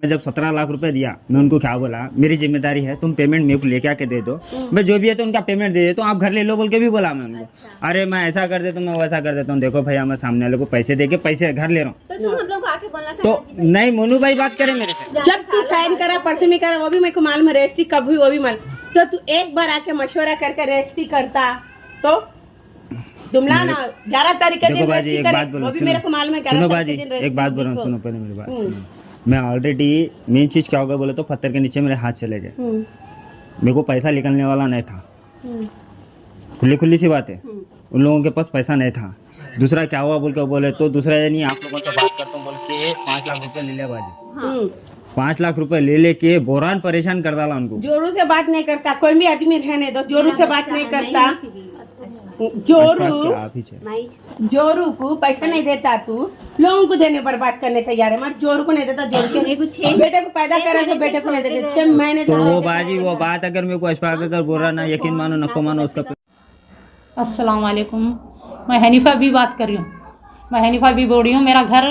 मैं जब 17 लाख रुपए दिया, मैं उनको क्या बोला, मेरी जिम्मेदारी है, तुम पेमेंट मेरे को लेके आके दे दो, मैं जो भी है तो उनका पेमेंट दे देता हूँ, आप घर ले लो बोल के भी बोला मैं उनको। अरे मैं ऐसा कर देता हूँ, मैं वैसा कर देता हूँ, देखो भैया मैं सामने वाले को पैसे दे के पैसे घर ले रहा हूँ, तो तुम हम लोग को आके बोलना था तो ना जी। नहीं मोनू भाई बात करे मेरे से। जब तू साइन करा परसों में करा वो भी मेरे को मालूम है, रजिस्ट्री कब हुई वो भी मालूम, तो तू एक बार आके मशवरा करके रजिस्ट्री करता तो जुमला ना 11 तारीख के देखो दिन बाजी रजिस्ट्री एक करे, बात बोलो, वो भी मेरे को मालूम है। सुनो बाजी एक बात बोल रहा हूँ, सुनो पहले मेरी बात सुनो। मैं ऑलरेडी मेन चीज क्या होगा बोले तो पत्थर के नीचे मेरे हाथ चले गए, मेरे को पैसा निकलने वाला नहीं था, खुली खुली सी बात है, उन लोगों के पास पैसा नहीं था। दूसरा क्या हुआ बोल के बोले तो दूसरा ये नहीं आप लोगों से बात करता हूँ बोल के 5 लाख रुपए ले लिया बाजी, 5 लाख रुपए ले लेके बोरान परेशान कर डाला उनको। जोरू से बात नहीं करता, कोई भी आदमी रहने दो, जोरू से बात नहीं करता, जोरू आप ही से जोरू को पैसा नहीं देता, तू लोगों को देने पर बात करने तैयार है, मगर जोरू को नहीं देता, जोरू के बेटे को पैदा करा तो बेटे को नहीं देते। मैंने तो वो बाजी वो बात अगर मेरे को अशफाक अगर बोल रहा ना, यकीन मानो नको मानो उसका। अस्सलाम वालेकुम, मैं हनीफा भी बात कर रही हूँ। मैं हनीफा भी बोल रही हूँ। मेरा घर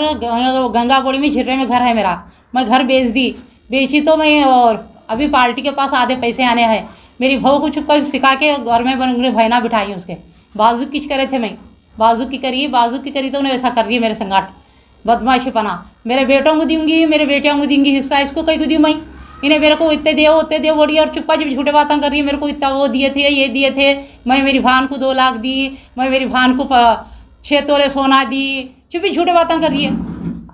गंगा बोड़ी में झिर्रे में घर है मेरा, मैं घर बेची तो मैं, और अभी पार्टी के पास आधे पैसे आने हैं। मेरी बहू को चुपकर सिखा के घर में भैना बिठाई उसके, बाजू किच करे थे, मैं बाजू की करी तो उन्हें वैसा कर रही है मेरे संगाट बदमाशी पना। मेरे बेटों को दूंगी, मेरे बेटियों को दूंगी हिस्सा, इसको कहीं को दूँ मैं, इन्हें मेरे को इतने दे बोड़ी, और चुप्पा जब झूठे बातें कर रही है, मेरे को इतना वो दिए थे ये दिए थे, मैं मेरी भान को 2 लाख दी, मैं मेरी भान को 6 तोले सोना दी, चुप्पी झूठे बातें कर रही है।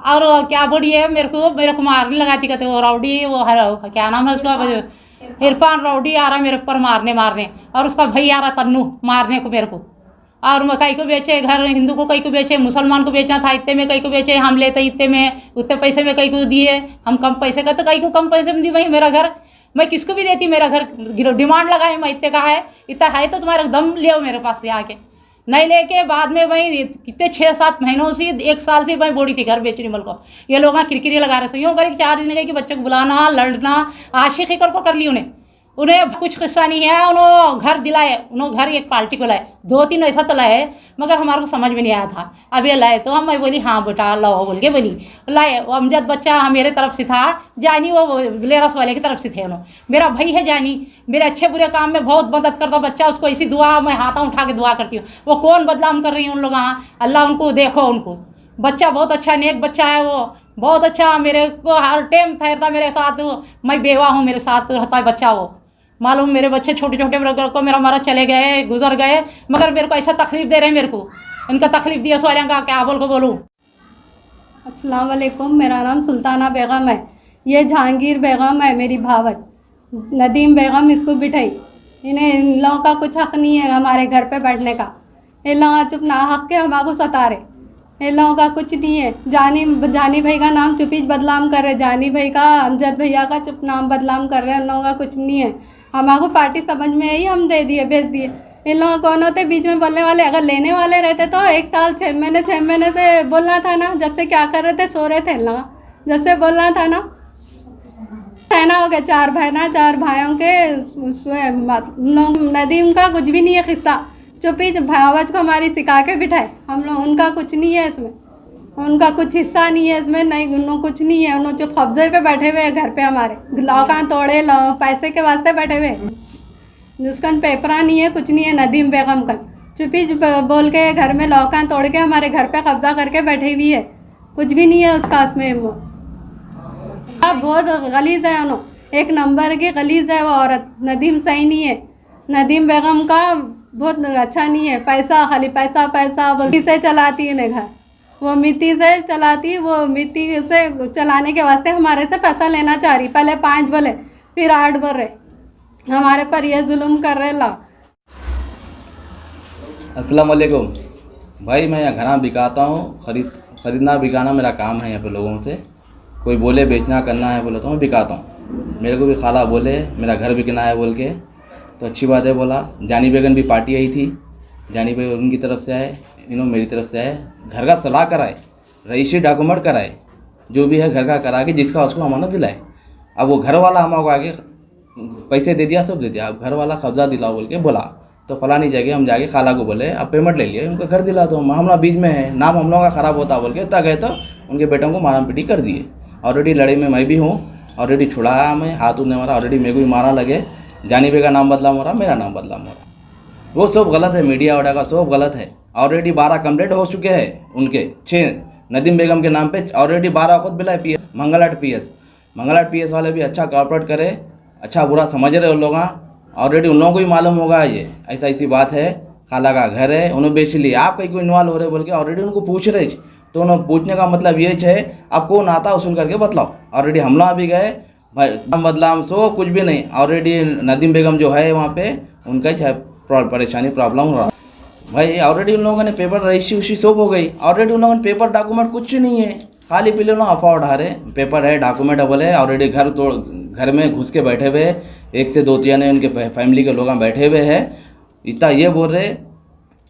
और क्या बोली है मेरे को मारने लगाती, कहते वो राउडी, वो क्या नाम है उसका, इरफान राउडी आ रहा मेरे ऊपर मारने, और उसका भाई आ रहा तन्नू मारने को मेरे को। और मैं कई को बेचे घर, हिंदू को कई को बेचे, मुसलमान को बेचना था इतने में, कई को बेचे हम लेते इतने में, उतने पैसे में कई को दिए, हम कम पैसे का तो कई को कम पैसे में दी। भाई मेरा घर मैं किसको भी देती, मेरा घर डिमांड लगाए, मैं इतने का है, इतना है तो तुम्हारा दम ले मेरे पास से आके, नहीं लेके बाद में भाई कितने 6-7 महीनों से 1 साल से मैं बोली थी घर बेचने मल को। ये लोग किरकिरी लगा रहे, यूँ करें 4 दिन गए कि बच्चे को बुलाना लड़ना आशिकी कर ली उन्हें कुछ किस्सा नहीं है। उन्होंने घर दिलाए, उन्होंने घर एक पार्टी को लाए, 2-3 ऐसा तो लाए, मगर हमारे को समझ में नहीं आया था। अब ये लाए तो हम मैं बोली हाँ बेटा लाओ बोल के बोली लाए। वो अमजद बच्चा मेरे तरफ से था, जानी वो लेरस वाले की तरफ से थे। उन्होंने मेरा भाई है जानी, मेरे अच्छे बुरे काम में बहुत मदद करता बच्चा, उसको ऐसी दुआ मैं हाथों उठा के दुआ करती हूँ। वो कौन बदनाम कर रही है उन लोग, अल्लाह उनको देखो, उनको बच्चा बहुत अच्छा नेक बच्चा है, वो बहुत अच्छा मेरे को हर टाइम ठहरता मेरे साथ। मैं बेवा हूँ, मेरे साथ रहता है बच्चा। वो मालूम मेरे बच्चे छोटे छोटे को मेरा मरा चले गए, गुजर गए, मगर मेरे को ऐसा तकलीफ दे रहे हैं, मेरे को इनका तकलीफ दिया सोया का क्या बोलूँ। अस्सलाम वालेकुम, मेरा नाम सुल्ताना बेगम है, ये जहांगीर बेगम है मेरी भावट, नदीम बेगम इसको बिठाई। इन लोगों का कुछ हक़ नहीं है हमारे घर पे बैठने का, इन लोग चुप ना हक़ के हमारे सता रहे, इन लोगों का कुछ नहीं है। जानी भाई का नाम चुपी बदनाम कर रहे, जानी भाई का अमजद भैया का चुप नाम बदनाम कर रहे हैं। उन लोगों का कुछ नहीं है, हमारे पार्टी समझ में आई, हम दे दिए भेज दिए। इन लोगों कौन होते बीच में बोलने वाले, अगर लेने वाले रहते तो 1 साल 6 महीने से बोलना था ना। जब से क्या कर रहे थे, सो रहे थे इन लोग, जब से बोलना था ना। बहना हो गया 4 बहना, 4 भाइयों के नदीम का कुछ भी नहीं है किस्सा, चुपी भावज को हमारी सिखा के बिठाए। हम लोग उनका कुछ नहीं है इसमें, उनका कुछ हिस्सा नहीं है इसमें, नहीं उन्होंने कुछ नहीं है। उन्होंने जो कब्जे पे बैठे हुए हैं घर पे, हमारे लौका तोड़े पैसे के वास्ते बैठे हुए, जिसका पेपरा नहीं है कुछ नहीं है। नदीम बेगम का चुपी बोल के घर में लौका तोड़ के हमारे घर पे कब्जा करके बैठी हुई है, कुछ भी नहीं है उसका इसमें। वो बहुत गलीज़ है, उन्होंने 1 नंबर की गलीज़ है वो औरत। नदीम सही नहीं है, नदीम बेगम का बहुत अच्छा नहीं है। पैसा खाली पैसा बोलती से चलाती है घर, वो मिट्टी से चलाती, वो मिट्टी से चलाने के वास्ते हमारे से पैसा लेना चाह रही। पहले 5 बोले, फिर 8 बोल रहे, हमारे पर ये जुल्म कर रहे ला। अस्सलाम वालेकुम भाई, मैं यहाँ घना बिकाता हूँ, ख़रीदना बिकाना मेरा काम है। यहाँ पे लोगों से कोई बोले बेचना करना है बोला तो मैं बिकाता हूँ। मेरे को भी खाला बोले मेरा घर बिकना है बोल के, तो अच्छी बात है बोला। जानी बेगम भी पार्टी आई थी, जानी बेगम उनकी तरफ से आए, इन्होंने मेरी तरफ से आए। घर का सलाह कराए, रजिस्ट्री डॉक्यूमेंट कराए, जो भी है घर का करा के जिसका उसको अमानत दिलाए। अब वो घर वाला हमको आगे पैसे दे दिया, सब दे दिया, अब घर वाला कब्जा दिलाओ बोल के बोला, तो फलानी जगह हम जाके खाला को बोले अब पेमेंट ले लिया, उनका घर दिला, तो हमारा बीच में है, नाम हम लोगों का ख़राब होता बोल के तक गए तो उनके बेटों को मारम पीटी कर दिए। ऑलरेडी लड़ाई में मैं भी हूँ, ऑलरेडी छुड़ाया हमें, हाथ उठने मारा, ऑलरेडी मेरे को भी मारा लगे, जानी बे का नाम बदला मोरा, मेरा नाम बदला मोरा। वो सब गलत है, मीडिया वगैरह का सब गलत है। ऑलरेडी 12 कंप्लेंट हो चुके हैं उनके, 6 नदीम बेगम के नाम पे ऑलरेडी 12 खुद बिला P S Mangalhat P S वाले भी अच्छा कॉर्पोरेट करे, अच्छा बुरा समझ रहे उन लोग। ऑलरेडी उन लोगों को ही मालूम होगा ये ऐसी बात है, खाला का घर है, उन्होंने बेच लिया, आप कहीं को इन्वॉल्व हो रहे बोल के ऑलरेडी उनको पूछ रहे। तो उन्होंने पूछने का मतलब ये है आप कौन आता वसूल करके बतलाओ। ऑलरेडी हम लोग भी गए भाई, बदलाम सो कुछ भी नहीं, ऑलरेडी नदीम बेगम जो है वहाँ पे उनका ही परेशानी प्रॉब्लम हो रहा भाई। ऑलरेडी उन लोगों ने पेपर रजिस्ट्री उसी सब हो गई, ऑलरेडी उन लोगों ने पेपर डॉक्यूमेंट कुछ नहीं है, खाली पीले लोग अफवाह उठा रहे, पेपर है डॉक्यूमेंट है बोले, ऑलरेडी घर में घुस के बैठे हुए 1 से 2 ने उनके फैमिली के लोग बैठे हुए हैं, इतना ये बोल रहे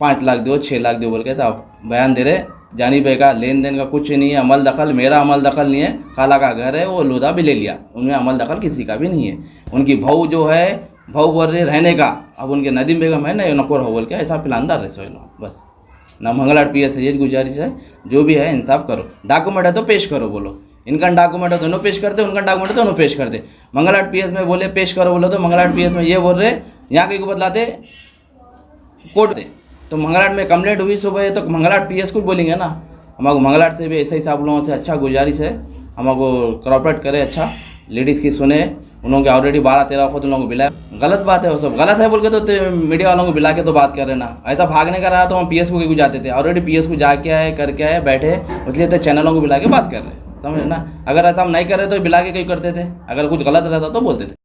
5 लाख दो 6 लाख दो बोल के तो बयान दे रहे। जानी बे का लेन देन का कुछ नहीं है, अमल दखल मेरा अमल दखल नहीं है, खाला का घर है वो लूदा भी ले लिया, उनमें अमल दखल किसी का भी नहीं है। उनकी बहू जो है भाव बोल रहे रहने का, अब उनके नदीम बेगम है ना नको रहो बोल के ऐसा प्लानदार रहे सोए लोग। बस ना मंगलहाट पीएस से ये गुजारिश है, जो भी है इंसाफ करो, डॉक्यूमेंट है तो पेश करो बोलो, इनका डॉक्यूमेंट है दोनों पेश करते, उनका डॉक्यूमेंट है दोनों पेश करते। मंगलहाट पीएस में बोले पेश करो बोलो तो मंगलहाट पीएस में ये बोल रहे यहाँ कहीं को बतलाते कोर्ट दे, तो मंगलहाट में कंप्लेंट हुई सुबह तो मंगलहाट पीएस को बोलेंगे ना। हमारे मंगलहाट से भी ऐसे ही सब लोगों से अच्छा गुजारिश है, हमको कॉपरेट करे, अच्छा लेडीज़ की सुने। उन्होंने ऑलरेडी 12-13 खुद उन लोगों को बुलाया, गलत बात है वो सब गलत है बोल के तो मीडिया वालों को बुला के तो बात कर रहे ना, ऐसा भागने का रहा तो हम पीएस को क्यों जाते थे, ऑलरेडी पीएस को जाके आए करके आए बैठे, इसलिए तो चैनलों को बुला के बात कर रहे, समझ ना। अगर ऐसा हम नहीं कर रहे तो बुला के क्यों करते थे, अगर कुछ गलत रहता तो बोलते थे।